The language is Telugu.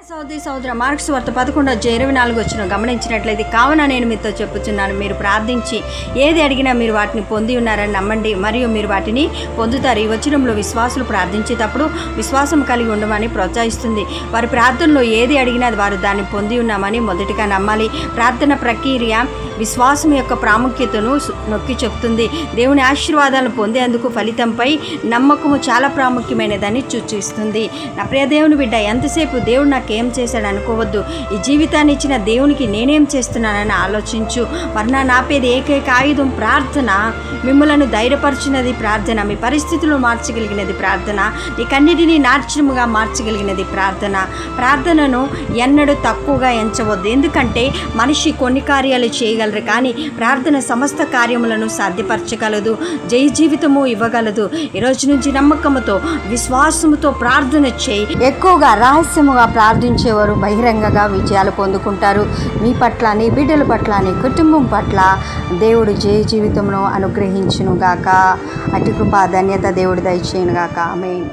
సహోదర మార్క్స్ వార్త 11:24 గమనించినట్లయితే, కావున నేను మీతో చెప్పుచున్నాను, మీరు ప్రార్థించి ఏది అడిగినా మీరు వాటిని పొంది ఉన్నారని నమ్మండి, మరియు మీరు వాటిని పొందుతారు. ఈ వచనంలో విశ్వాసులు ప్రార్థించేటప్పుడు విశ్వాసం కలిగి ఉండమని ప్రోత్సహిస్తుంది. వారి ప్రార్థనలో ఏది అడిగినా వారు దాన్ని పొంది ఉన్నామని మొదటిగా నమ్మాలి. ప్రార్థన ప్రక్రియ విశ్వాసం యొక్క ప్రాముఖ్యతను నొక్కి చెప్తుంది. దేవుని ఆశీర్వాదాలను పొందేందుకు ఫలితంపై నమ్మకము చాలా ప్రాముఖ్యమైనదని సూచిస్తుంది. నా ప్రియ దేవుని బిడ్డ, ఎంతసేపు దేవుడు నాకేం చేశాడు అనుకోవద్దు. ఈ జీవితాన్ని ఇచ్చిన దేవునికి నేనేం చేస్తున్నానని ఆలోచించు. మరణ నాపేది ఏకైక ఆయుధం ప్రార్థన. మిమ్మలను ధైర్యపరిచినది ప్రార్థన. మీ పరిస్థితులు మార్చగలిగినది ప్రార్థన. నీకన్నిటినీ నాట్యముగా మార్చగలిగినది ప్రార్థన. ప్రార్థనను ఎన్నడూ తక్కువగా ఎంచవద్దు. ఎందుకంటే మనిషి కొన్ని కార్యాలు చేయగలరు, కానీ ప్రార్థన సమస్త కార్యములను సాధ్యపరచగలదు, జయ జీవితము ఇవ్వగలదు. ఈరోజు నుంచి నమ్మకముతో విశ్వాసముతో ప్రార్థన చేయి. ఎక్కువగా రహస్యముగా ప్రార్థించేవారు బహిరంగంగా విజయాలు పొందుకుంటారు. మీ పట్ల, నీ బిడ్డల పట్ల, నీ కుటుంబం పట్ల దేవుడు జయ జీవితమును అనుగ్రహించునుగాక. అటు కృపా ధన్యత దేవుడు దయచేయునుగాక. ఆమేన్.